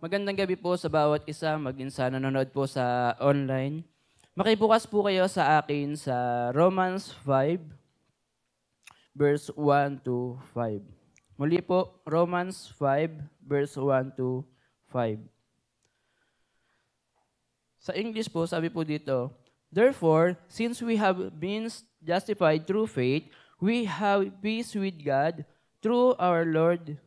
Magandang gabi po sa bawat isa, maging sa nanonood po sa online. Makibukas po kayo sa akin sa Romans 5, verse 1 to 5. Muli po, Romans 5, verse 1 to 5. Sa English po, sabi po dito, "Therefore, since we have been justified through faith, we have peace with God through our Lord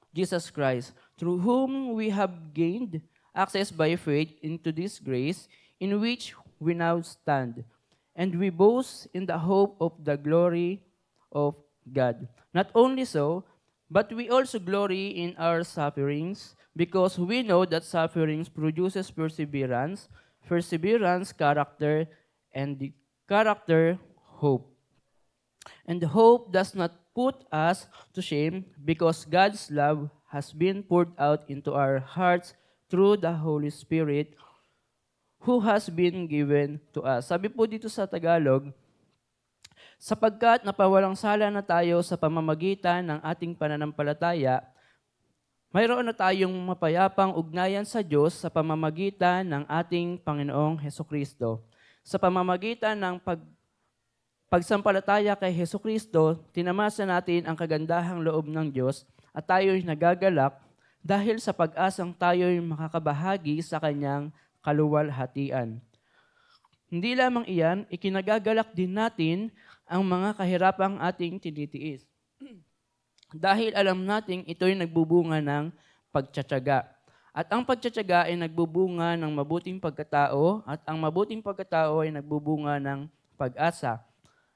Jesus Christ, through whom we have gained access by faith into this grace in which we now stand. And we boast in the hope of the glory of God. Not only so, but we also glory in our sufferings, because we know that sufferings produces perseverance, perseverance, character, and the character, hope. And hope does not put us to shame, because God's love has been poured out into our hearts through the Holy Spirit who has been given to us." Sabi po dito sa Tagalog, "Sapagkat napawalang sala na tayo sa pamamagitan ng ating pananampalataya, mayroon na tayong mapayapang ugnayan sa Diyos sa pamamagitan ng ating Panginoong Hesukristo. Sa pamamagitan ng pagsampalataya kay Hesukristo, tinamasa natin ang kagandahang loob ng Diyos at tayo'y nagagalak dahil sa pag-asang tayo'y makakabahagi sa Kanyang kaluwalhatian. Hindi lamang iyan, ikinagagalak din natin ang mga kahirapang ating tinitiis. Dahil alam nating ito'y nagbubunga ng pagtsatsaga. At ang pagtsatsaga ay nagbubunga ng mabuting pagkatao, at ang mabuting pagkatao ay nagbubunga ng pag-asa.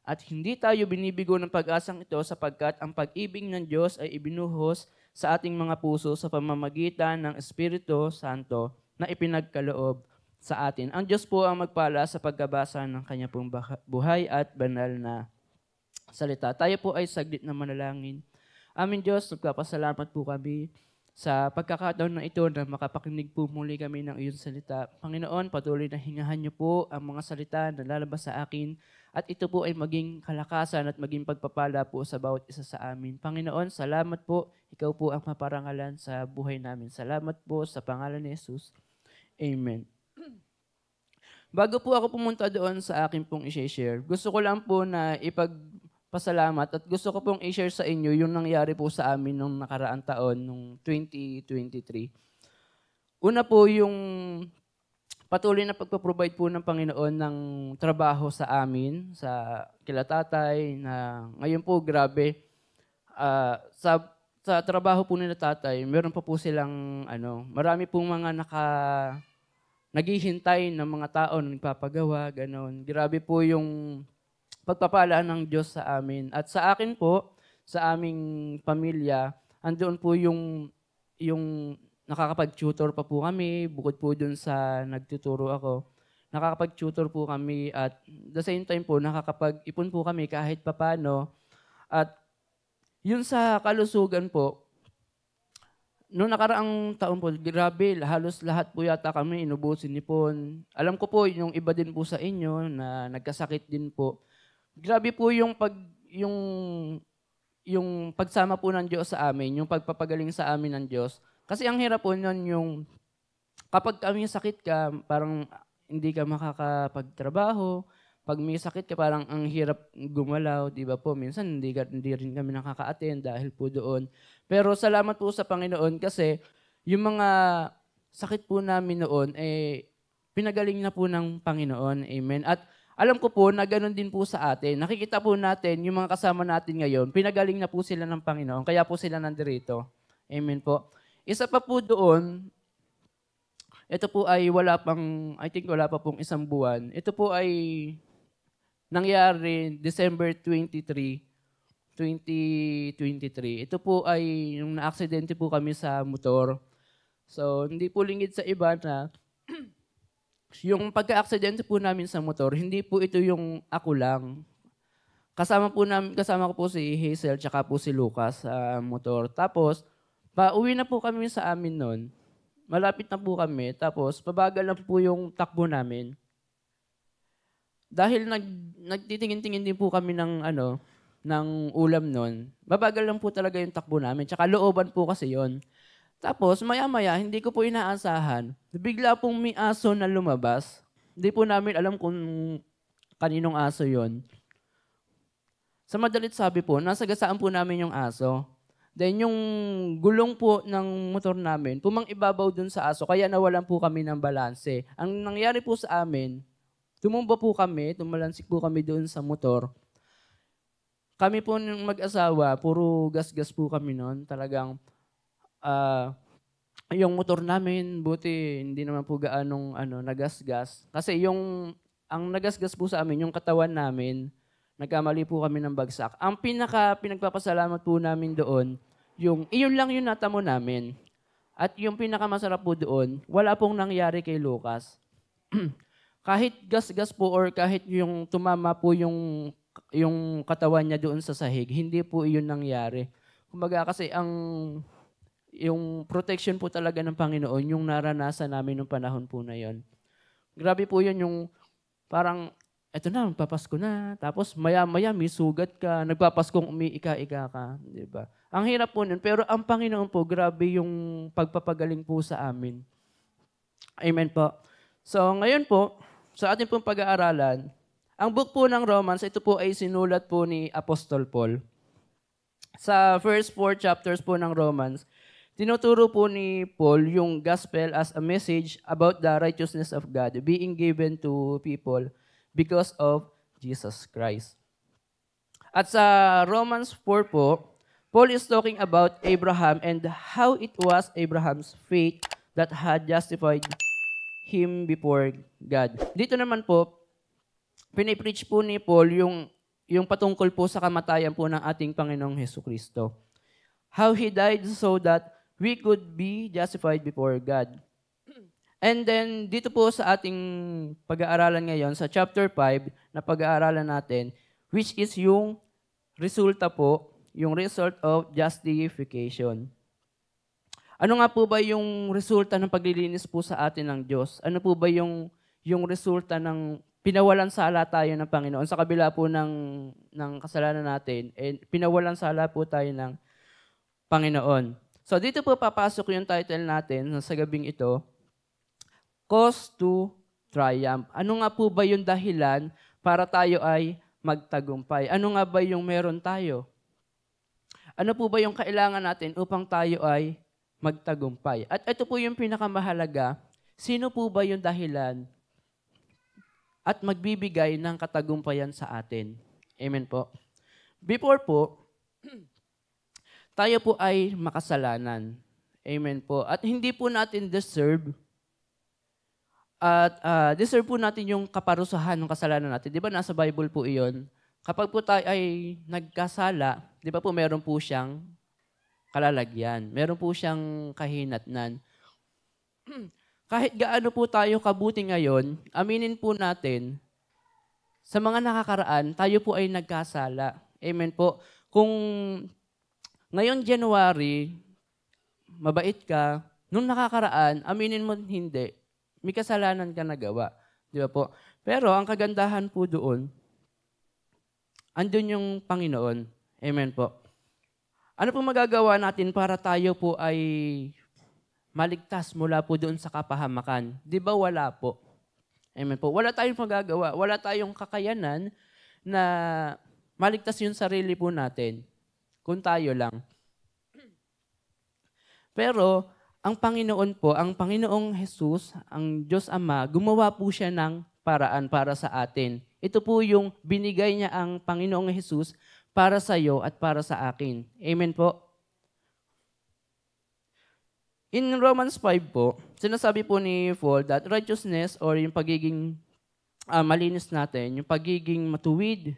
At hindi tayo binibigo ng pag-asang ito, sapagkat ang pag-ibig ng Diyos ay ibinuhos sa ating mga puso sa pamamagitan ng Espiritu Santo na ipinagkaloob sa atin. Ang Diyos po ang magpala sa pagkabasa ng Kanya pong buhay at banal na salita. Tayo po ay saglit na manalangin. Aming Diyos, nagpapasalamat po kami sa pagkakataon na ito na makapakinig po muli kami ng iyong salita. Panginoon, patuloy na hingahan niyo po ang mga salita na lalabas sa akin, at ito po ay maging kalakasan at maging pagpapala po sa bawat isa sa amin. Panginoon, salamat po. Ikaw po ang maparangalan sa buhay namin. Salamat po sa pangalan ni Jesus. Amen. Bago po ako pumunta doon sa akin pong i-share, gusto ko lang po na ipagpasalamat at gusto ko pong i-share sa inyo yung nangyari po sa amin nung nakaraang taon, nung 2023. Una po yung patuloy na pagpaprovide po ng Panginoon ng trabaho sa amin, sa kila tatay, na ngayon po grabe, sa trabaho po nila tatay, meron pa po silang, marami pong mga naghihintay ng mga tao na nagpapagawa, ganon. Grabe po yung pagpapala ng Diyos sa amin. At sa akin po, sa aming pamilya, andoon po yung nakakapag-tutor pa po kami, bukod po dun sa nagtuturo ako. Nakakapag-tutor po kami, at the same time po, nakakapag-ipon po kami kahit papano. At yun sa kalusugan po, noong nakaraang taon po, grabe, halos lahat po yata kami inubusin ipon. Alam ko po, yung iba din po sa inyo na nagkasakit din po. Grabe po yung pagsama po ng Diyos sa amin, yung pagpapagaling sa amin ng Diyos. Kasi ang hirap po nun yung kapag kami sakit ka, parang hindi ka makakapagtrabaho. Pag may sakit ka, parang ang hirap gumalaw, di ba po? Minsan hindi rin kami nakaka-attend dahil po doon. Pero salamat po sa Panginoon, kasi yung mga sakit po namin noon, pinagaling na po ng Panginoon. Amen. At alam ko po na ganoon din po sa atin. Nakikita po natin, yung mga kasama natin ngayon, pinagaling na po sila ng Panginoon, kaya po sila nandirito. Amen po. Isa pa po doon, ito po ay wala pa pong isang buwan. Ito po ay nangyari December 23, 2023. Ito po ay yung na-aksidente po kami sa motor. So, hindi po lingid sa iba na yung pagka-aksidente po namin sa motor, hindi po ito yung ako lang. Kasama ko po si Hazel tsaka po si Lucas sa motor. Tapos, pauwi na po kami sa amin noon. Malapit na po kami. Tapos, pabagal na po yung takbo namin. Dahil nagtitingin-tingin din po kami ng ulam noon, mabagal lang po talaga yung takbo namin. Tsaka looban po kasi yon. Tapos, maya-maya, hindi ko po inaasahan, bigla pong may aso na lumabas. Hindi po namin alam kung kaninong aso yon. Sa madalit sabi po, nasagasaan po namin yung aso. Then yung gulong po ng motor namin, pumang-ibabaw dun sa aso, kaya nawalan po kami ng balanse. Ang nangyari po sa amin, tumumba po kami, tumalansik po kami doon sa motor. Kami po ng mag-asawa, puro gas-gas po kami noon. Talagang yung motor namin, buti hindi naman po gaanong nagasgas. Kasi ang nagasgas po sa amin, yung katawan namin, nagkamali po kami ng bagsak. Ang pinagpapasalamat po namin doon, iyon lang yung natamo namin. At yung pinakamasarap po doon, wala pong nangyari kay Lucas. Kahit gas-gas po or kahit yung tumama po yung katawan niya doon sa sahig, hindi po iyon nangyari. Kumbaga kasi yung protection po talaga ng Panginoon, yung naranasan namin nung panahon po na yon. Grabe po yun, yung parang, eto na, magpapasko na. Tapos maya-maya, may sugat ka, nagpapaskong umiika-ika ka. Diba? Ang hirap po nun, pero ang Panginoon po, grabe yung pagpapagaling po sa amin. Amen po. So ngayon po, sa ating pong pag-aaralan, ang book po ng Romans, ito po ay sinulat po ni Apostol Paul. Sa first 4 chapters po ng Romans, tinuturo po ni Paul yung gospel as a message about the righteousness of God being given to people because of Jesus Christ. At sa Romans 4 po, Paul is talking about Abraham and how it was Abraham's faith that had justified him before God. Dito naman po, pinipreach po ni Paul yung patungkol po sa kamatayan po ng ating Panginoong Hesukristo. How He died so that we could be justified before God. And then, dito po sa ating pag-aaralan ngayon, sa chapter 5 na pag-aaralan natin, which is yung resulta po, yung result of justification. Ano nga po ba yung resulta ng paglilinis po sa atin ng Diyos? Ano po ba yung resulta ng pinawalan sala tayo ng Panginoon sa kabila po ng kasalanan natin, pinawalan sala po tayo ng Panginoon. So dito po papasok yung title natin sa gabing ito, Cause to Triumph. Ano nga po ba yung dahilan para tayo ay magtagumpay? Ano nga ba yung meron tayo? Ano po ba yung kailangan natin upang tayo ay magtagumpay? At ito po yung pinakamahalaga, sino po ba yung dahilan at magbibigay ng katagumpayan sa atin? Amen po. Before po, tayo po ay makasalanan. Amen po. At hindi po natin deserve deserve po natin yung kaparusahan ng kasalanan natin. Di ba nasa Bible po iyon? Kapag po tayo ay nagkasala, di ba po meron po siyang kalalagyan. Meron po siyang kahinatnan. Kahit gaano po tayo kabuti ngayon, aminin po natin, sa mga nakakaraan, tayo po ay nagkasala. Amen po. Kung ngayon January, mabait ka, nung nakakaraan, aminin mo hindi, may kasalanan ka nagawa. Di ba po? Pero ang kagandahan po doon, andun yung Panginoon. Amen po. Ano po magagawa natin para tayo po ay maligtas mula po doon sa kapahamakan? Di ba wala po? Amen po. Wala tayong magagawa. Wala tayong kakayanan na maligtas yung sarili po natin. Kung tayo lang. Pero, ang Panginoon po, ang Panginoong Jesus, ang Diyos Ama, gumawa po siya ng paraan para sa atin. Ito po yung binigay niya ang Panginoong Jesus para sa iyo at para sa akin. Amen po. In Romans 5 po, sinasabi po ni Paul that righteousness or yung pagiging malinis natin, yung pagiging matuwid,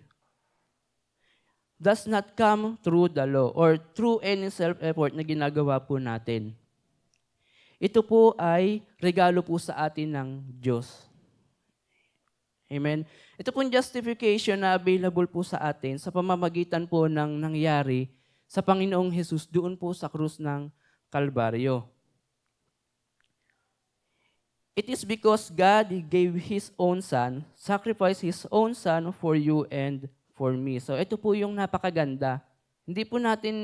does not come through the law or through any self-effort na ginagawa po natin. Ito po ay regalo po sa atin ng Diyos. Amen. Ito pong justification na available po sa atin sa pamamagitan po ng nangyari sa Panginoong Jesus doon po sa krus ng Kalbaryo. It is because God gave His own Son, sacrificed His own Son for you and for me. So ito po yung napakaganda. Hindi po natin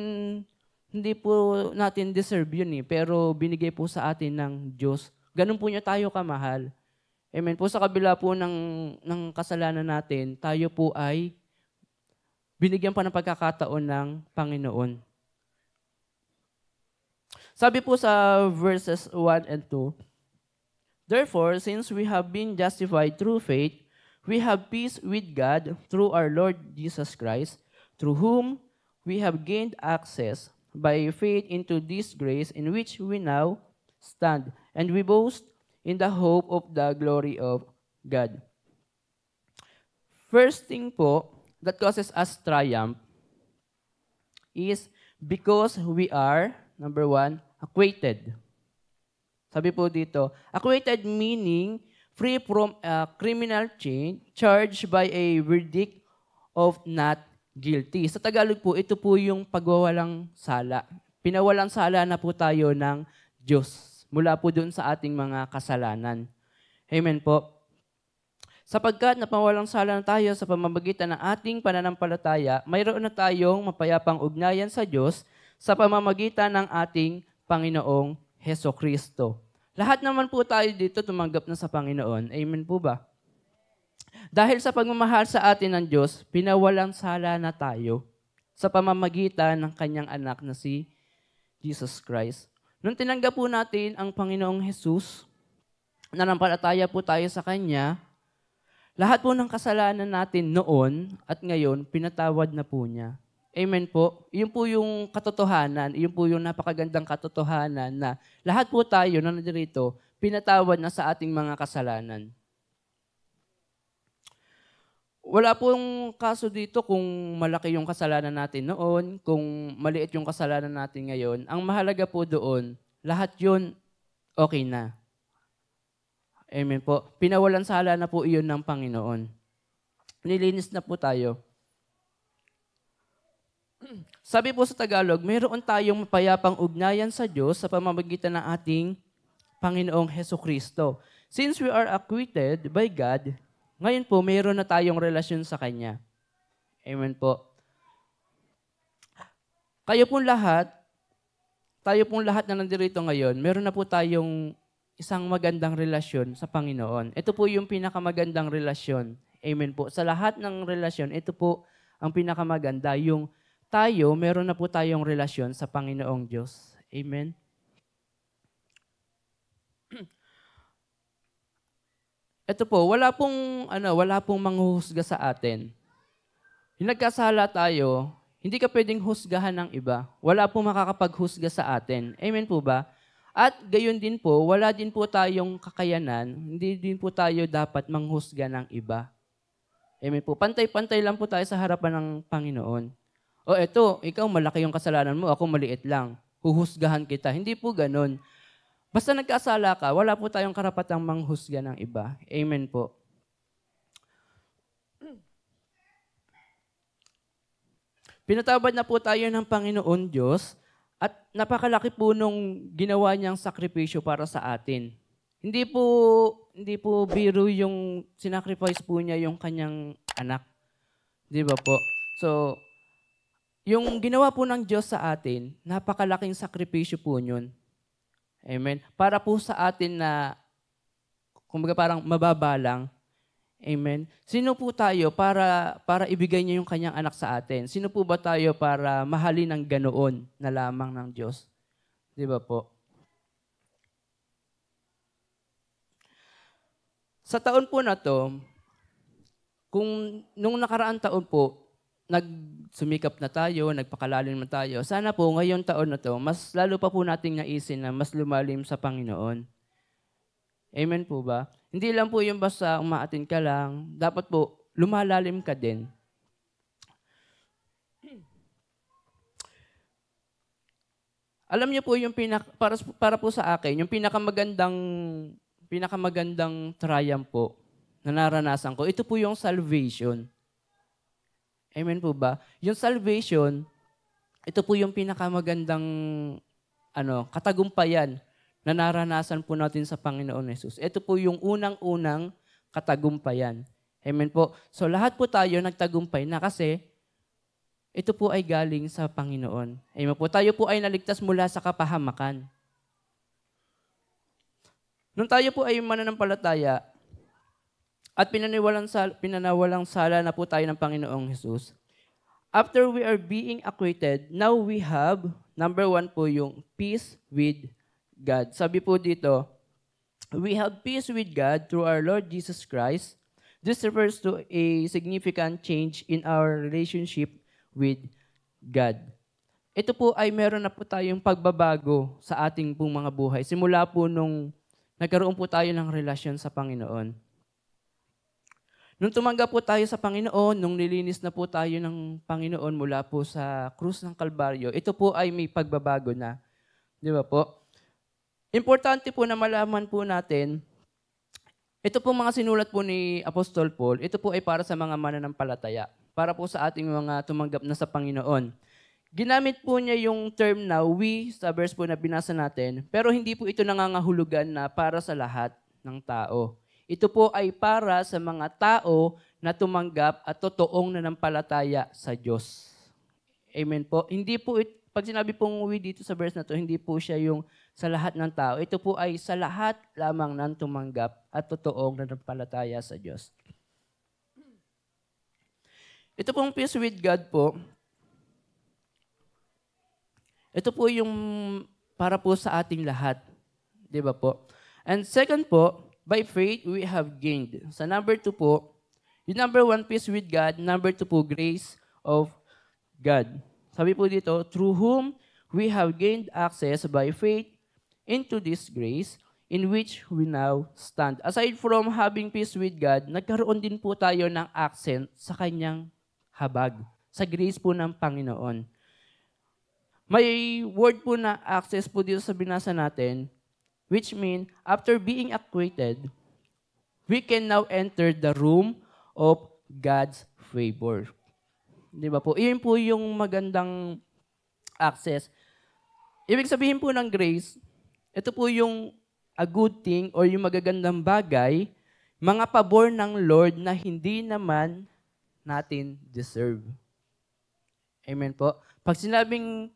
Hindi po natin deserve yun eh, pero binigay po sa atin ng Diyos. Ganun po niya tayo kamahal. Amen po, sa kabila po ng kasalanan natin, tayo po ay binigyan pa ng pagkakataon ng Panginoon. Sabi po sa verses 1 and 2, "Therefore, since we have been justified through faith, we have peace with God through our Lord Jesus Christ, through whom we have gained access by faith into this grace in which we now stand, and we boast in the hope of the glory of God." First thing po that causes us triumph is because we are, number 1, acquitted. Sabi po dito, acquitted meaning free from a criminal charge by a verdict of not guilty. Sa Tagalog po, ito po yung pagwawalang sala. Pinawalang sala na po tayo ng Diyos mula po dun sa ating mga kasalanan. Amen po. Sapagkat napawalang sala na tayo sa pamamagitan ng ating pananampalataya, mayroon na tayong mapayapang ugnayan sa Diyos sa pamamagitan ng ating Panginoong Hesukristo. Lahat naman po tayo dito tumanggap na sa Panginoon. Amen po ba? Dahil sa pagmamahal sa atin ng Diyos, pinawalang sala na tayo sa pamamagitan ng kanyang anak na si Jesus Christ. Nung tinanggap po natin ang Panginoong Jesus, nanampalataya po tayo sa Kanya, lahat po ng kasalanan natin noon at ngayon, pinatawad na po niya. Amen po. Yun po yung katotohanan, yun po yung napakagandang katotohanan na lahat po tayo na nandirito, pinatawad na sa ating mga kasalanan. Wala pong kaso dito kung malaki yung kasalanan natin noon, kung maliit yung kasalanan natin ngayon. Ang mahalaga po doon, lahat yun okay na. Amen po. Pinawalan sala na po iyon ng Panginoon. Nilinis na po tayo. Sabi po sa Tagalog, mayroon tayong mapayapang ugnayan sa Diyos sa pamamagitan ng ating Panginoong Hesukristo. Since we are acquitted by God, ngayon po mayroon na tayong relasyon sa Kanya. Amen po. Tayo pong lahat na nandirito ngayon, meron na po tayong isang magandang relasyon sa Panginoon. Ito po yung pinakamagandang relasyon. Amen po. Sa lahat ng relasyon, ito po ang pinakamaganda. Yung tayo, meron na po tayong relasyon sa Panginoong Diyos. Amen. Ito po, wala pong manghuhusga sa atin. Yung nagkasala tayo, hindi ka pwedeng husgahan ng iba. Wala pong makakapaghusga sa atin. Amen po ba? At gayon din po, wala din po tayong kakayanan, hindi din po tayo dapat manghusga ng iba. Amen po. Pantay-pantay lang po tayo sa harapan ng Panginoon. O eto, ikaw malaki yung kasalanan mo, ako maliit lang. Huhusgahan kita. Hindi po ganun. Basta nagkasala ka, wala po tayong karapatang manghusga ng iba. Amen po. Pinatawad na po tayo ng Panginoon Diyos. At napakalaki po nung ginawa niyang sakripisyo para sa atin. Hindi po biro yung sinacrifice po niya yung kanyang anak. Di ba po? So, yung ginawa po ng Diyos sa atin, napakalaking sakripisyo po yun. Amen? Para po sa atin na, kumbaga parang mababa lang. Amen? Sino po tayo para ibigay niya yung kanyang anak sa atin? Sino po ba tayo para mahalin ng ganoon na lamang ng Diyos? Di ba po? Sa taon po na to, nung nakaraang taon po, nagsumikap na tayo, nagpakalalim na tayo. Sana po ngayong taon na to, mas lalo pa po nating naisin na mas lumalim sa Panginoon. Amen po ba? Hindi lang po yung basta umaatin ka lang. Dapat po, lumalalim ka din. Alam niyo po yung para po sa akin, yung pinakamagandang triumph po na naranasan ko, ito po yung salvation. Amen po ba? Yung salvation, ito po yung pinakamagandang katagumpayan na naranasan po natin sa Panginoon Jesus. Ito po yung unang-unang katagumpayan. Amen po. So lahat po tayo nagtagumpay na kasi ito po ay galing sa Panginoon. Amen po. Tayo po ay naligtas mula sa kapahamakan. Nung tayo po ay mananampalataya at pinanawalang sala na po tayo ng Panginoong Jesus, after we are being acquitted, now we have, number 1 po yung peace with God. Sabi po dito, we have peace with God through our Lord Jesus Christ. This refers to a significant change in our relationship with God. Ito po ay meron na po tayong pagbabago sa ating pong mga buhay. Simula po nung nagkaroon po tayo ng relasyon sa Panginoon. Nung tumanggap po tayo sa Panginoon, nung nilinis na po tayo ng Panginoon mula po sa krus ng Kalbaryo, ito po ay may pagbabago na. Di ba po? Importante po na malaman po natin, ito po mga sinulat po ni Apostol Paul, ito po ay para sa mga mananampalataya, para po sa ating mga tumanggap na sa Panginoon. Ginamit po niya yung term na we sa verse po na binasa natin, pero hindi po ito nangangahulugan na para sa lahat ng tao. Ito po ay para sa mga tao na tumanggap at totoong nanampalataya sa Diyos. Amen po. Hindi po, pag sinabi pong we dito sa verse na to, hindi po siya yung sa lahat ng tao. Ito po ay sa lahat lamang ng tumanggap at totoong nanampalataya sa Diyos. Ito pong peace with God po, ito po yung para po sa ating lahat. Di ba po? And second po, by faith, we have gained. Sa number 2 po, yung number 1, peace with God. Number 2 po, grace of God. Sabi po dito, through whom we have gained access by faith into this grace in which we now stand. Aside from having peace with God, nagkaroon din po tayo ng accent sa kanyang habag, sa grace po ng Panginoon. May word po na access po dito sa binasa natin, which mean, after being acquitted, we can now enter the room of God's favor. Di ba po? Iyon po yung magandang access. Ibig sabihin po ng grace, ito po yung a good thing or yung magagandang bagay, mga pabor ng Lord na hindi naman natin deserve. Amen po. Pag sinabing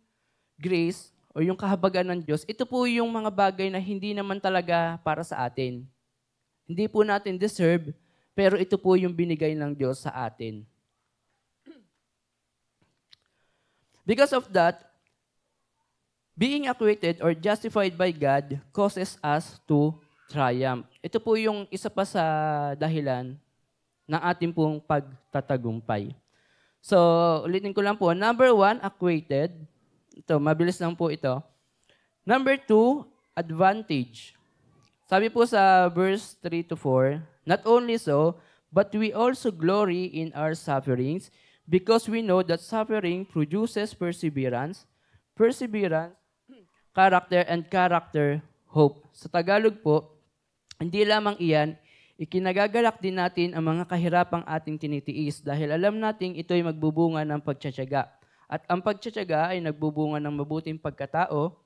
grace o yung kahabagan ng Diyos, ito po yung mga bagay na hindi naman talaga para sa atin. Hindi po natin deserve, pero ito po yung binigay ng Diyos sa atin. Because of that, being acquitted or justified by God causes us to triumph. Ito po yung isa pa sa dahilan ng ating pong pagtatagumpay. So, ulitin ko lang po. Number 1, acquitted. Ito, mabilis lang po ito. Number 2, advantage. Sabi po sa verse 3-4, not only so, but we also glory in our sufferings because we know that suffering produces perseverance, perseverance, character, and character, hope. Sa Tagalog po, hindi lamang iyan, ikinagagalak din natin ang mga kahirapang ating tinitiis dahil alam nating ito'y magbubunga ng pagtsatsaga. At ang pagtsatsaga ay nagbubunga ng mabuting pagkatao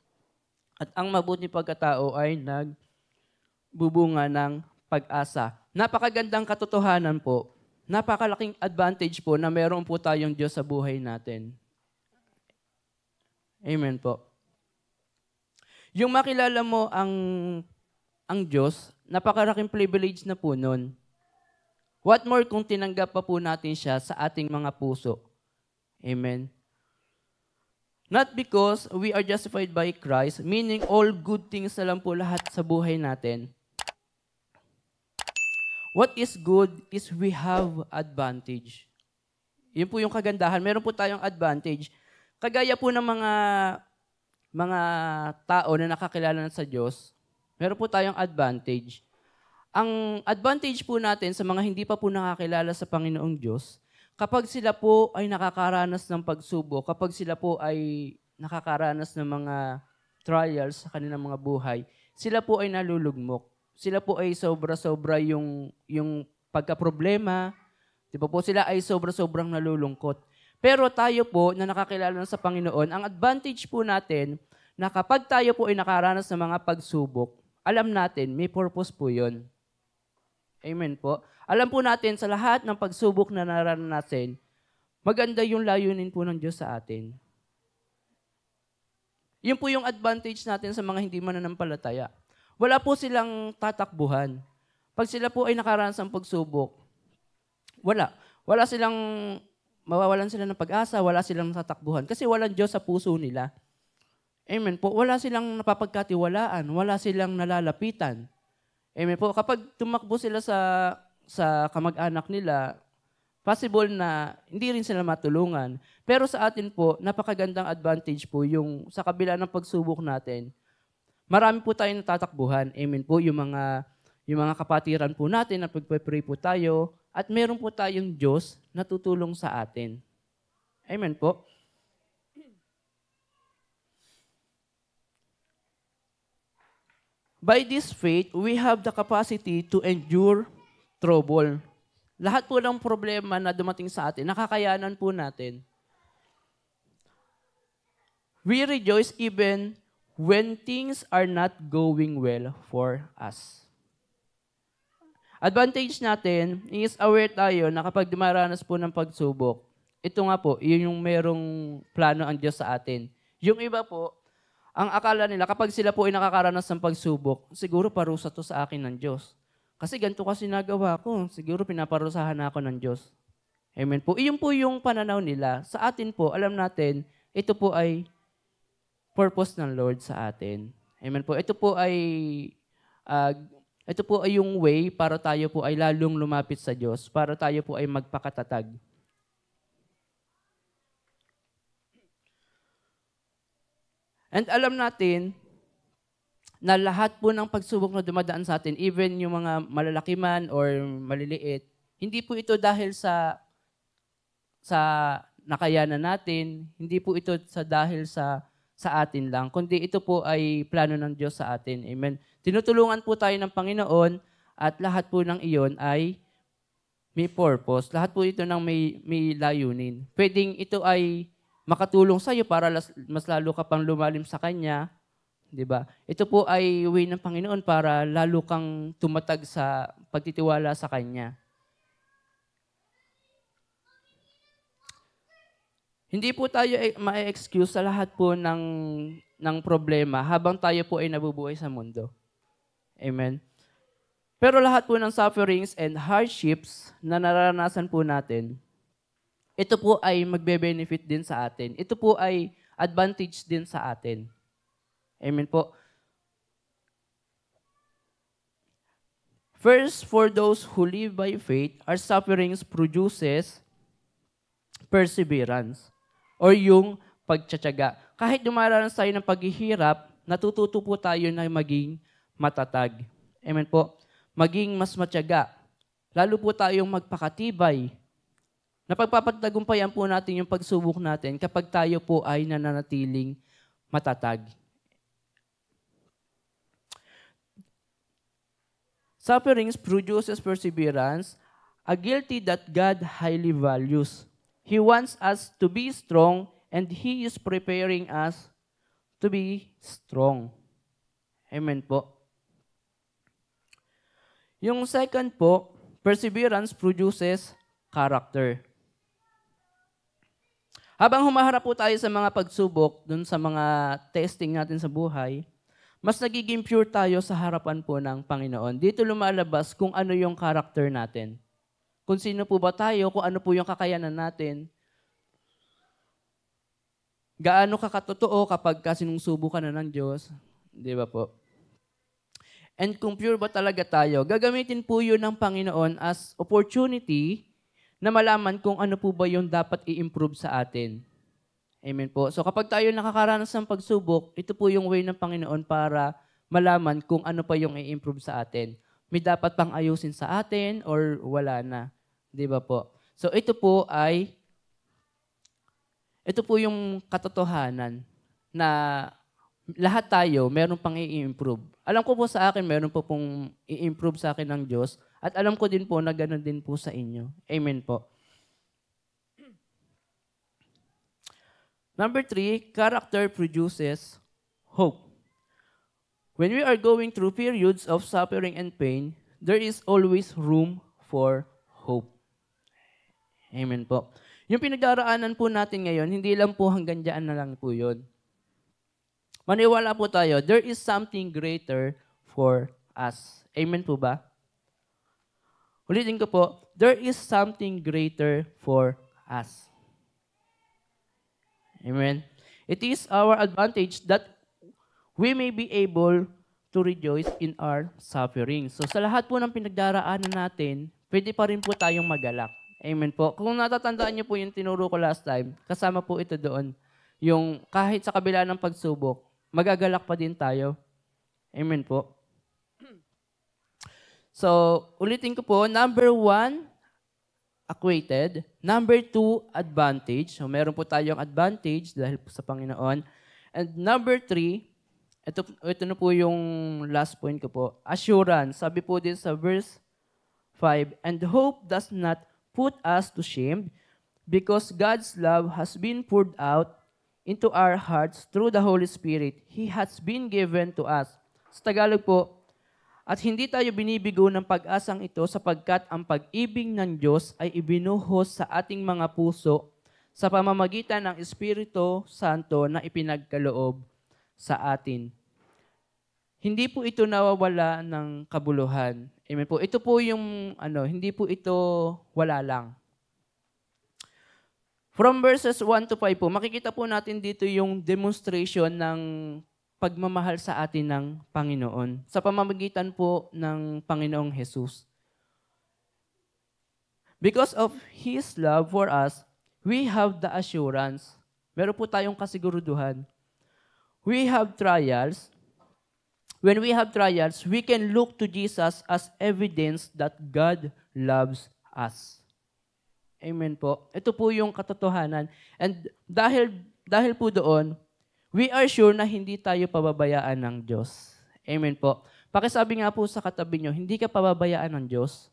at ang mabuting pagkatao ay nagbubunga ng pag-asa. Napakagandang katotohanan po, napakalaking advantage po na meron po tayong Diyos sa buhay natin. Amen po. Yung makilala mo ang Diyos, napakalaking privilege na po nun. What more kung tinanggap pa po natin siya sa ating mga puso. Amen. Not because we are justified by Christ, meaning all good things na lang po lahat sa buhay natin. What is good is we have advantage. Yun po yung kagandahan. Meron po tayong advantage. Kagaya po ng mga tao na nakakilala na sa Diyos, meron po tayong advantage. Ang advantage po natin sa mga hindi pa po nakakilala sa Panginoong Diyos, kapag sila po ay nakakaranas ng pagsubok, kapag sila po ay nakakaranas ng mga trials sa kanilang mga buhay, sila po ay nalulugmok. Sila po ay sobra-sobra yung pagkaproblema. Di ba po? Sila ay sobra-sobrang nalulungkot. Pero tayo po na nakakilala na sa Panginoon, ang advantage po natin na kapag tayo po ay nakaranas ng mga pagsubok, alam natin, may purpose po yun. Amen po. Alam po natin sa lahat ng pagsubok na naranasan natin, maganda yung layunin po ng Diyos sa atin. Yun po yung advantage natin sa mga hindi mananampalataya. Wala po silang tatakbuhan. Pag sila po ay nakaranas ng pagsubok, wala. Mawawalan sila ng pag-asa, wala silang tatakbuhan. Kasi walang Diyos sa puso nila. Amen po. Wala silang napapagkatiwalaan, wala silang nalalapitan. Amen po. Kapag tumakbo sila sa kamag-anak nila, possible na hindi rin sila matulungan. Pero sa atin po, napakagandang advantage po yung sa kabila ng pagsubok natin, marami po tayong natatakbuhan. Amen po. Yung mga kapatiran po natin na pagpe-pray po tayo at meron po tayong Diyos na tutulong sa atin. Amen po. By this faith, we have the capacity to endure trouble. Lahat po ng problema na dumating sa atin, nakakayanan po natin. We rejoice even when things are not going well for us. Advantage natin is aware tayo na kapag dumaranas po ng pagsubok, ito nga po, yun yung merong plano ang Diyos sa atin. Yung iba po, ang akala nila kapag sila po ay nakakaranas ng pagsubok, siguro parusa to sa akin ng Diyos. Kasi ganito kasi nagawa ko, siguro pinaparusahan na ako ng Diyos. Amen po. Iyon po yung pananaw nila. Sa atin po, alam natin, ito po ay purpose ng Lord sa atin. Amen po. Ito po ay yung way para tayo po ay lalong lumapit sa Diyos, para tayo po ay magpakatatag. And alam natin na lahat po ng pagsubok na dumadaan sa atin, even yung mga malalaki man or maliliit, hindi po ito dahil sa nakayanan natin, hindi po ito dahil sa atin lang, kundi ito po ay plano ng Diyos sa atin. Amen. Tinutulungan po tayo ng Panginoon at lahat po ng iyon ay may purpose. Lahat po ito ng may layunin. Pwedeng ito ay makatulong sa iyo para mas lalo ka pang lumalim sa Kanya. Diba? Ito po ay way ng Panginoon para lalo kang tumatag sa pagtitiwala sa Kanya. Hindi po tayo ma-excuse sa lahat po ng problema habang tayo po ay nabubuhay sa mundo. Amen. Pero lahat po ng sufferings and hardships na nararanasan po natin, ito po ay magbe-benefit din sa atin. Ito po ay advantage din sa atin. Amen po. First, for those who live by faith, our sufferings produces perseverance or yung pagtsatsaga. Kahit dumaranas tayo ng paghihirap, natututo po tayo na maging matatag. Amen po. Maging mas matyaga. Lalo po tayong magpakatibay. Napagpapatagumpayan po natin yung pagsubok natin kapag tayo po ay nananatiling matatag. Sufferings produces perseverance, a guilty that God highly values. He wants us to be strong and He is preparing us to be strong. Amen po. Yung second po, perseverance produces character. Habang humaharap po tayo sa mga pagsubok, dun sa mga testing natin sa buhay, mas nagiging pure tayo sa harapan po ng Panginoon. Dito lumalabas kung ano yung character natin. Kung sino po ba tayo, kung ano po yung kakayanan natin. Gaano ka katotoo kapag sinungsubo ka na ng Diyos. Di ba po? And kung pure ba talaga tayo, gagamitin po yun ng Panginoon as opportunity na malaman kung ano po ba yung dapat i-improve sa atin. Amen po. So kapag tayo nakakaranas ng pagsubok, ito po yung way ng Panginoon para malaman kung ano pa yung i-improve sa atin. May dapat pang ayusin sa atin or wala na. Di ba po? So ito po yung katotohanan na lahat tayo meron pang i-improve. Alam ko po sa akin, meron po pong i-improve sa akin ng Diyos. At alam ko din po na ganoon din po sa inyo. Amen po. Number 3, character produces hope. When we are going through periods of suffering and pain, there is always room for hope. Amen po. Yung pinagdaraanan po natin ngayon, hindi lang po hanggang dyan na lang po yun. Maniwala po tayo, there is something greater for us. Amen po ba? Ulitin ko po, there is something greater for us. Amen. It is our advantage that we may be able to rejoice in our suffering. So sa lahat po ng pinagdaraanan natin, pwede pa rin po tayong magalak. Amen po. Kung natatandaan niyo po yung tinuro ko last time, kasama po ito doon. Yung kahit sa kabila ng pagsubok, magagalak pa din tayo. Amen po. So, ulitin ko po, number 1, acquainted. Number 2, advantage. So, meron po tayong advantage dahil po sa Panginoon. And number 3, ito na po yung last point ko po, assurance. Sabi po din sa verse 5, and hope does not put us to shame because God's love has been poured out into our hearts through the Holy Spirit. He has been given to us. Sa Tagalog po, at hindi tayo binibigo ng pag-asang ito sapagkat ang pag-ibig ng Diyos ay ibinuhos sa ating mga puso sa pamamagitan ng Espiritu Santo na ipinagkaloob sa atin. Hindi po ito nawawala ng kabuluhan. Amen po. Ito po yung, hindi po ito wala lang. From verses 1 to 5 po, makikita po natin dito yung demonstration ng pagmamahal sa atin ng Panginoon sa pamamagitan po ng Panginoong Jesus. Because of His love for us, we have the assurance. Meron po tayong kasiguruduhan. We have trials. When we have trials, we can look to Jesus as evidence that God loves us. Amen po. Ito po yung katotohanan. And dahil po doon, we are sure na hindi tayo pababayaan ng Diyos. Amen po. Pakisabi nga po sa katabi nyo, hindi ka pababayaan ng Diyos.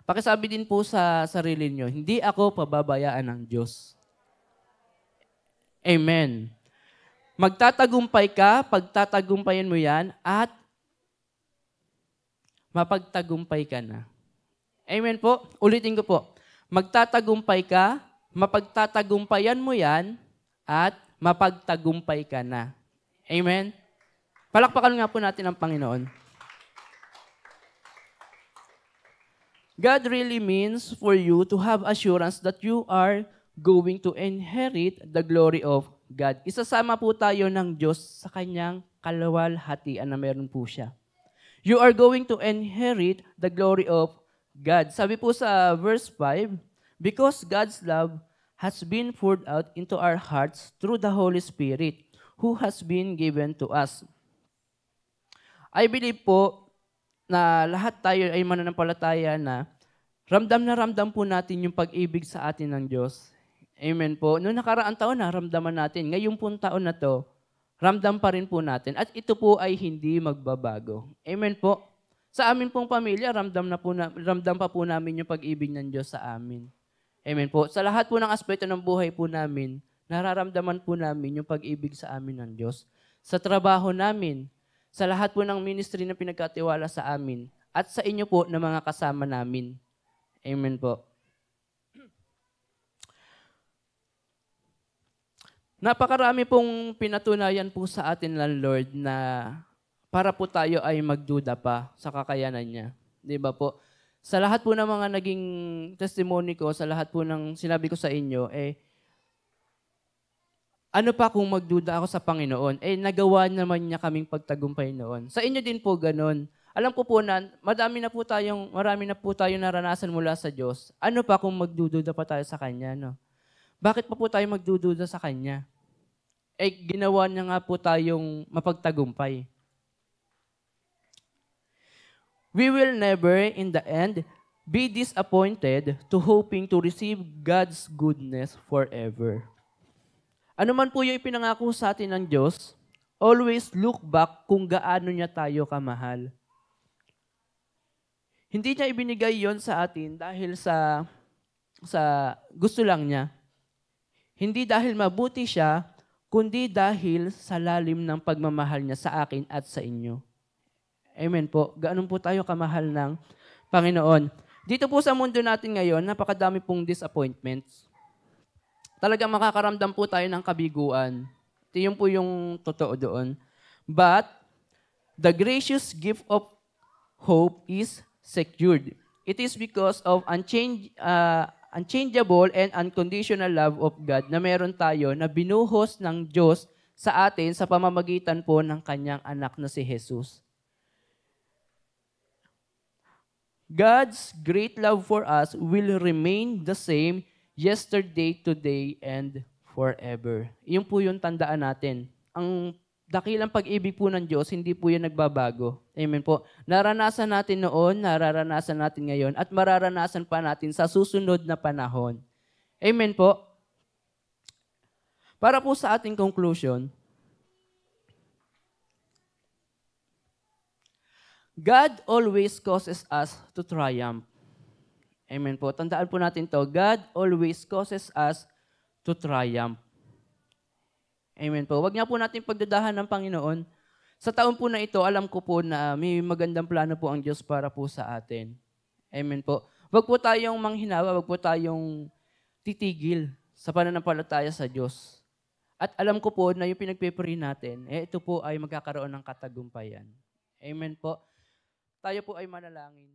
Pakisabi din po sa sarili nyo, hindi ako pababayaan ng Diyos. Amen. Magtatagumpay ka, pagtatagumpayan mo yan, at mapagtagumpay ka na. Amen po. Ulitin ko po. Magtatagumpay ka, mapagtatagumpayan mo yan, at mapagtagumpay ka na. Amen? Palakpakan nga po natin ang Panginoon. God really means for you to have assurance that you are going to inherit the glory of God. Isasama po tayo ng Diyos sa kanyang kaluwalhatian na meron po siya. You are going to inherit the glory of God. Sabi po sa verse 5, because God's love has been poured out into our hearts through the Holy Spirit who has been given to us. I believe po na lahat tayo ay mananampalataya na ramdam po natin yung pag-ibig sa atin ng Diyos. Amen po. Noong nakaraang taon na ramdaman natin. Ngayong pong taon na to, ramdam pa rin po natin. At ito po ay hindi magbabago. Amen po. Sa amin pong pamilya, ramdam pa po namin yung pag-ibig ng Diyos sa amin. Amen po. Sa lahat po ng aspeto ng buhay po namin, nararamdaman po namin yung pag-ibig sa amin ng Diyos. Sa trabaho namin, sa lahat po ng ministry na pinagkatiwala sa amin, at sa inyo po na mga kasama namin. Amen po. Napakarami pong pinatunayan po sa atin ng Lord na para po tayo ay magduda pa sa kakayanan niya. Di ba po? Sa lahat po ng mga naging testimony ko, sa lahat po ng sinabi ko sa inyo, ano pa kung magduda ako sa Panginoon? Nagawa naman niya kaming pagtagumpay noon. Sa inyo din po ganun. Alam ko po na marami na po tayong naranasan mula sa Diyos. Ano pa kung magdududa pa tayo sa Kanya, no? Bakit pa po tayo magdududa sa Kanya? Ginawa niya nga po tayong mapagtagumpay. We will never, in the end, be disappointed to hoping to receive God's goodness forever. Ano man po yung ipinangako sa atin ng Diyos, always look back kung gaano niya tayo kamahal. Hindi niya ibinigay yon sa atin dahil sa gusto lang niya. Hindi dahil mabuti siya, kundi dahil sa lalim ng pagmamahal niya sa akin at sa inyo. Amen po. Gaano po tayo kamahal ng Panginoon. Dito po sa mundo natin ngayon, napakadami pong disappointments. Talagang makakaramdam po tayo ng kabiguan. Ito yun po yung totoo doon. But, the gracious gift of hope is secured. It is because of unchangeable and unconditional love of God na meron tayo na binuhos ng Diyos sa atin sa pamamagitan po ng kanyang anak na si Jesus. God's great love for us will remain the same yesterday, today, and forever. Iyon po yung tandaan natin. Ang dakilang pag-ibig po ng Diyos, hindi po yan nagbabago. Amen po. Naranasan natin noon, nararanasan natin ngayon, at mararanasan pa natin sa susunod na panahon. Amen po. Para po sa ating conclusion, God always causes us to triumph. Amen po. Tandaan po natin to. God always causes us to triumph. Amen po. Huwag niya po natin pagdadahan ng Panginoon. Sa taon po na ito, alam ko po na may magandang plano po ang Diyos para po sa atin. Amen po. Huwag po tayong manghinawa, huwag po tayong titigil sa pananampalataya sa Diyos. At alam ko po na yung pinagpipray natin, ito po ay magkakaroon ng katagumpayan. Amen po. Tayo po ay manalangin.